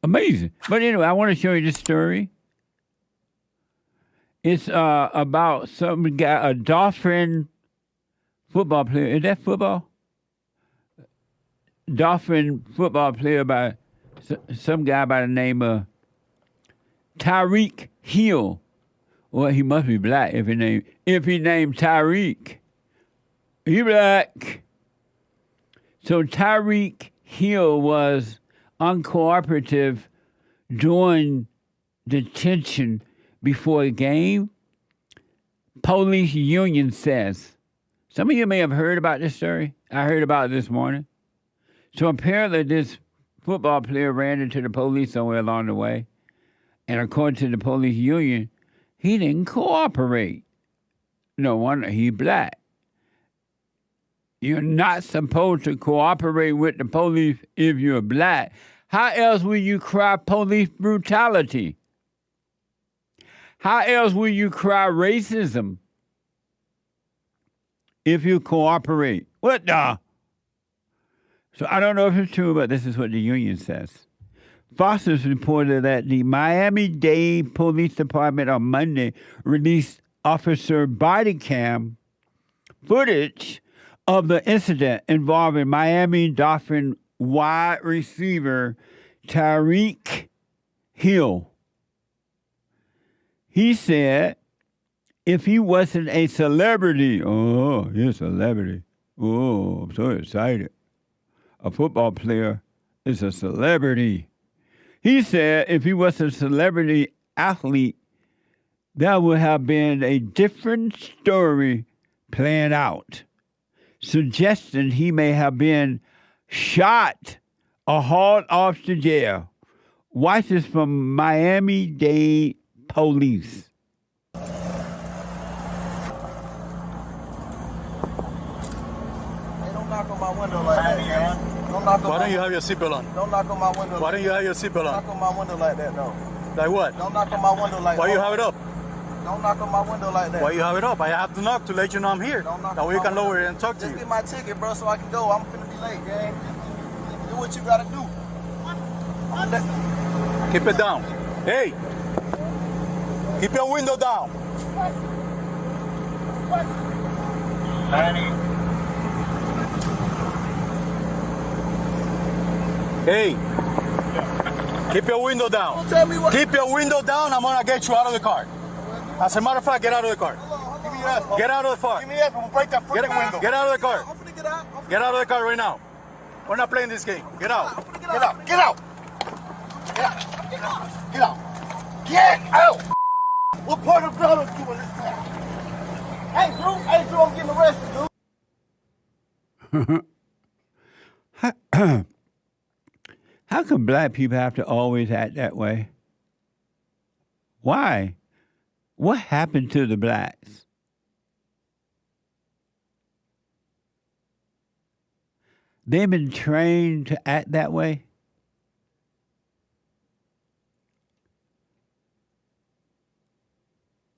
Amazing. But anyway, I want to show you this story. It's about some guy, a Dolphin football player. Is that football? Dolphin football player by some guy by the name of Tyreek Hill. Well, he must be black if he named Tyreek. He black. So Tyreek Hill was uncooperative during detention before a game. Police union says. Some of you may have heard about this story. I heard about it this morning. So apparently this football player ran into the police somewhere along the way. And according to the police union, he didn't cooperate. No wonder he's black. You're not supposed to cooperate with the police if you're black. How else will you cry police brutality? How else will you cry racism if you cooperate? What the? So I don't know if it's true, but this is what the union says. Foster's reported that the Miami-Dade Police Department on Monday released officer body cam footage of the incident involving Miami Dolphin wide receiver Tyreek Hill. He said if he wasn't a celebrity, he's a celebrity. Oh, I'm so excited. A football player is a celebrity. He said if he was a celebrity athlete, that would have been a different story playing out, suggesting he may have been shot or hauled off to jail. Watch this from Miami-Dade police. Hey, don't knock on my window like that, man. Why don't you have your seatbelt on? Don't knock on my window. Why don't you have your seatbelt on? Knock on my window like that, though. Like what? Don't knock on my window like that. Why you have it up? Don't knock on my window like that. Why you have it up? I have to knock to let you know I'm here. Don't knock that on way you my can window. lower it and talk to Just you. get my ticket, bro, so I can go. I'm finna be late, gang. Do what you gotta do. Keep it down. Hey! Keep your window down. Hey! Keep your window down. Don't tell me what. Keep your window down. I'm gonna get you out of the car. As a matter of fact, get out of the car. Give me that. Get out of the car. Give me that. I'm gonna break that freaking window. Get out of the car. I'm finna get out. Get out of the car right now. We're not playing this game. Get out. I'm finna get out. Get out. Get out. Get out. Get out. Get out. What part of blood are you doing this time? Hey, Drew, I'm getting arrested, dude. How come black people have to always act that way? Why? What happened to the blacks? They've been trained to act that way.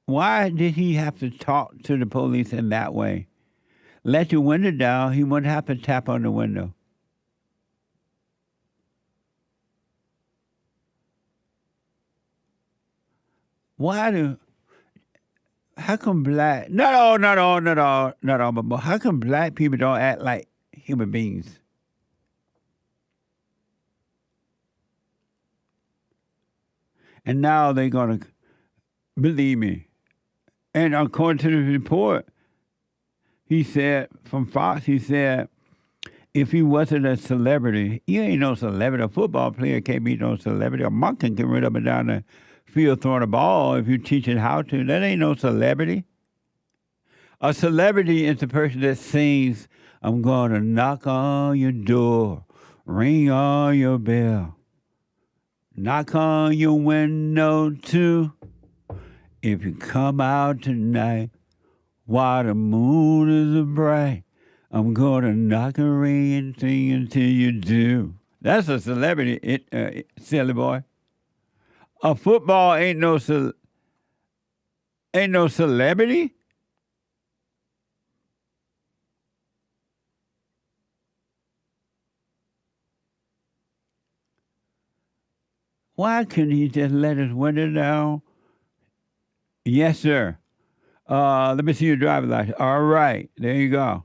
Why did he have to talk to the police in that way? Let your window down, he wouldn't have to tap on the window. How come black, not all, but how come black people don't act like human beings? And now they're going to believe me. And according to the report, he said, from Fox, he said, if he wasn't a celebrity, he ain't no celebrity. A football player can't be no celebrity. A monk can get rid up and down the field throwing a ball if you teach it how to. That ain't no celebrity. A celebrity is the person that sings, I'm going to knock on your door, ring on your bell, knock on your window too. If you come out tonight while the moon is bright, I'm going to knock a ring and sing until you do. That's a celebrity, silly boy. A football ain't no celebrity. Why couldn't he just let his window down? Yes, sir. Let me see your driver's license. All right, there you go.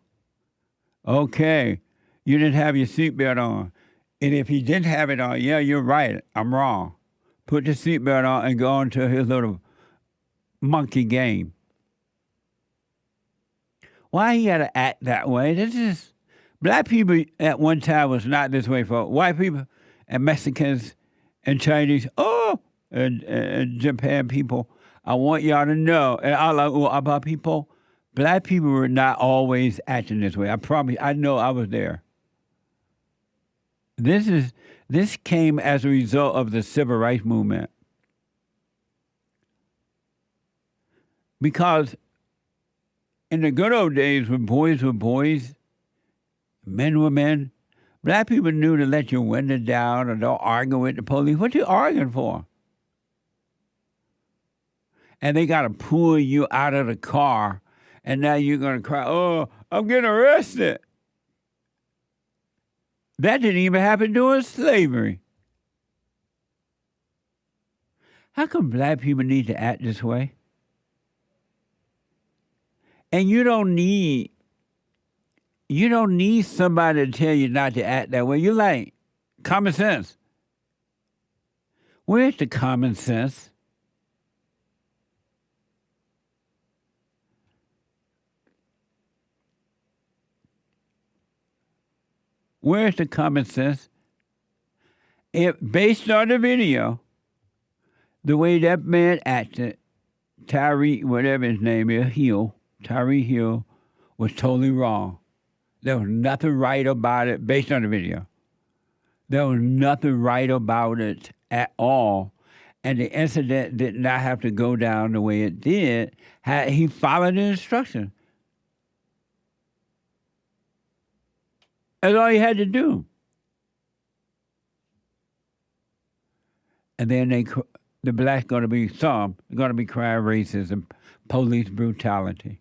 Okay, you didn't have your seatbelt on. And if he didn't have it on, yeah, you're right. I'm wrong. Put the seatbelt on and go on to his little monkey game. Why he got to act that way? This is black people at one time was not this way for white people and Mexicans and Chinese. And Japan people. I want y'all to know, and I like about people. Black people were not always acting this way. I promise. I know I was there. This came as a result of the civil rights movement. Because in the good old days when boys were boys, men were men, black people knew to let your window down or don't argue with the police. What you arguing for? And they got to pull you out of the car, and now you're going to cry, oh, I'm getting arrested. That didn't even happen during slavery. How come black people need to act this way? And you don't need somebody to tell you not to act that way. You're like, common sense. Where's the common sense? Where's the common sense? Based on the video, the way that man acted, Tyreek, whatever his name is, Tyreek Hill, was totally wrong. There was nothing right about it based on the video. There was nothing right about it at all. And the incident did not have to go down the way it did had he followed the instructions. That's all he had to do. And then the blacks going to be crying racism, police brutality.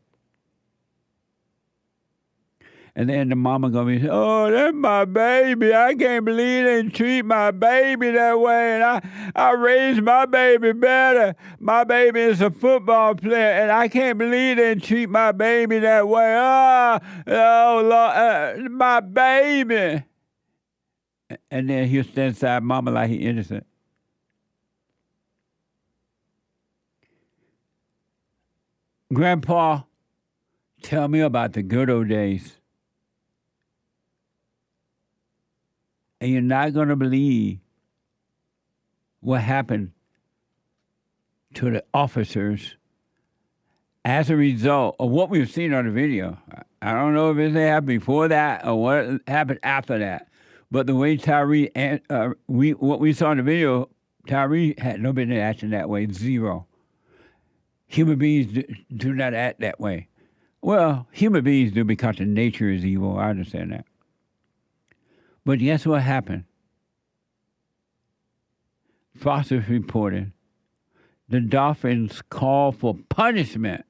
And then the mama going to be, oh, that's my baby. I can't believe they treat my baby that way. And I raised my baby better. My baby is a football player, and I can't believe they treat my baby that way. Oh Lord, my baby. And then he'll stand beside mama like he's innocent. Grandpa, tell me about the good old days. And you're not going to believe what happened to the officers as a result of what we've seen on the video. I don't know if it happened before that or what happened after that. But the way Tyreek, what we saw in the video, Tyreek had no business acting that way, zero. Human beings do not act that way. Well, human beings do because the nature is evil. I understand that. But guess what happened? Foster's reported the Dolphins called for punishment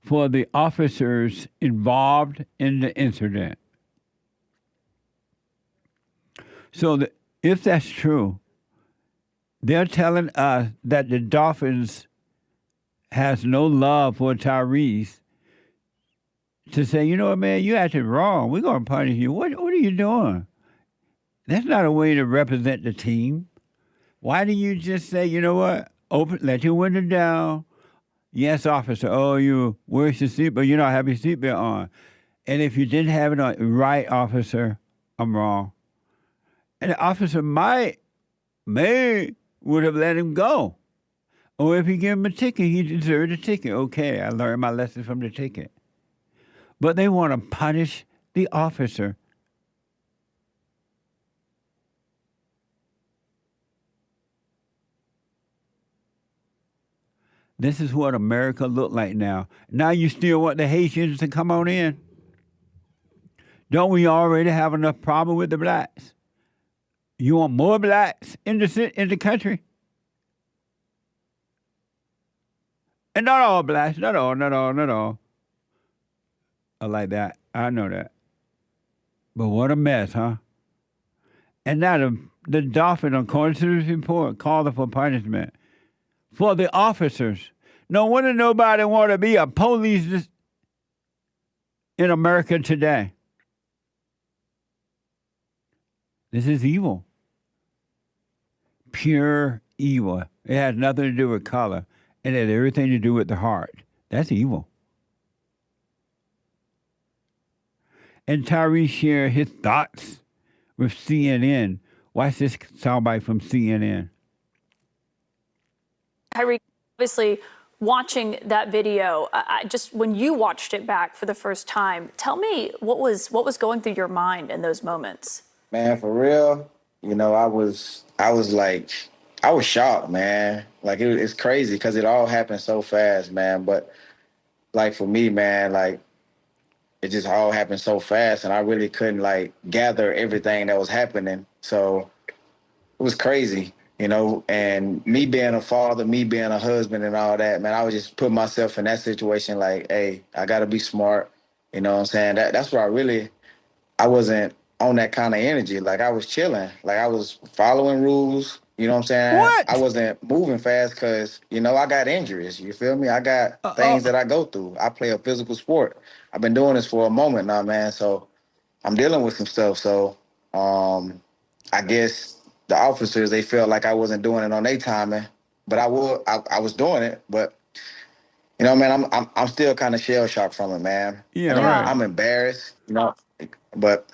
for the officers involved in the incident. So if that's true, they're telling us that the Dolphins has no love for Tyrese to say, you know what, man, you acted wrong. We're going to punish you. What are you doing? That's not a way to represent the team. Why do you just say, you know what, let your window down. Yes, officer, where's your seatbelt? You don't have your seatbelt on. And if you didn't have it on, right, officer, I'm wrong. And the officer would have let him go. Or if he gave him a ticket, he deserved a ticket. Okay, I learned my lesson from the ticket. But they want to punish the officer. This is what America look like now. Now you still want the Haitians to come on in? Don't we already have enough problem with the blacks? You want more blacks in the country? And not all blacks, not all. I like that. I know that. But what a mess, huh? And now the dolphin, according to this report, called for punishment for the officers. No wonder nobody want to be a police in America today. This is evil. Pure evil. It has nothing to do with color. It has everything to do with the heart. That's evil. And Tyree shared his thoughts with CNN. Watch this soundbite from CNN. Tyreek, obviously watching that video, just when you watched it back for the first time, tell me what was going through your mind in those moments. Man, for real, I was shocked, man. Like it's crazy because it all happened so fast, man. But like for me, man, like it just all happened so fast, and I really couldn't like gather everything that was happening. So it was crazy, and me being a father, me being a husband and all that, man, I would just put myself in that situation like, hey, I got to be smart. You know what I'm saying? That's where I wasn't on that kind of energy. Like I was chilling, like I was following rules. You know what I'm saying? What? I wasn't moving fast because, I got injuries. You feel me? I got things that I go through. I play a physical sport. I've been doing this for a moment now, man. So I'm dealing with some stuff. So I guess the officers, they felt like I wasn't doing it on their timing, but I was doing it. But man, I'm still kind of shell shocked from it, man. Yeah, right. I'm embarrassed, but.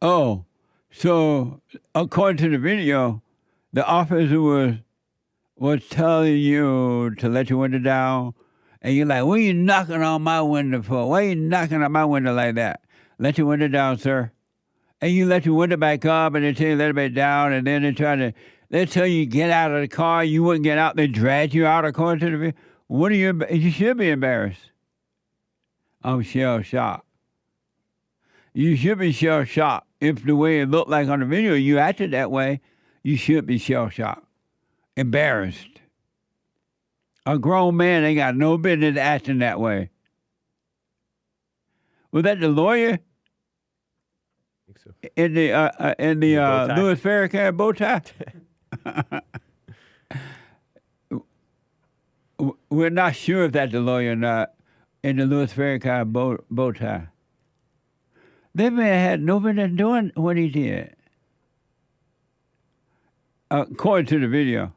Oh, so according to the video, the officer was telling you to let your window down, and you're like, "What are you knocking on my window for? Why are you knocking on my window like that? Let your window down, sir." And you let your window back up, and they tell you let it back down, and then they tell you get out of the car. You wouldn't get out. They drag you out according to the video. What are you? You should be embarrassed. I'm shell shocked. You should be shell shocked. If the way it looked like on the video, you acted that way, you should be shell shocked, embarrassed. A grown man ain't got no business acting that way. Was that the lawyer? I think so. In the bow tie. Louis Farrakhan bow tie? We're not sure if that's the lawyer or not in the Louis Farrakhan bow tie. That man had no business doing what he did. According to the video.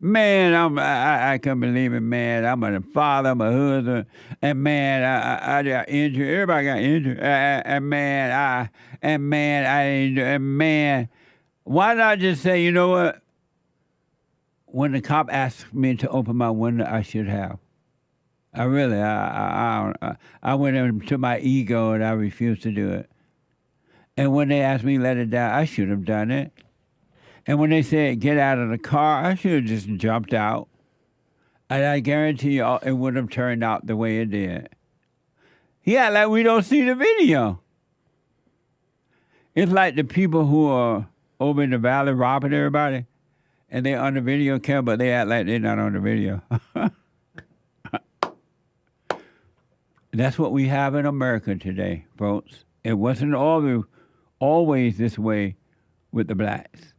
Man, I can't believe it, man. I'm a father, I'm a husband, and man, I got injured. Everybody got injured, and man, why not just say, you know what? When the cop asked me to open my window, I should have. I went into my ego and I refused to do it. And when they asked me to let it down, I should have done it. And when they said, get out of the car, I should have just jumped out. And I guarantee you it would have turned out the way it did. Yeah, like we don't see the video. It's like the people who are over in the valley robbing everybody, and they're on the video camera, but they act like they're not on the video. That's what we have in America today, folks. It wasn't always this way with the blacks.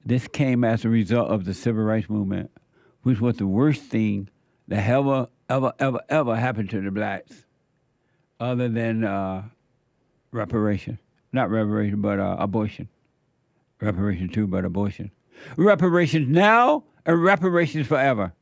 This came as a result of the civil rights movement, which was the worst thing that ever happened to the blacks, other than reparation. Not reparation, but abortion. Reparation too, but abortion. Reparations now and reparations forever.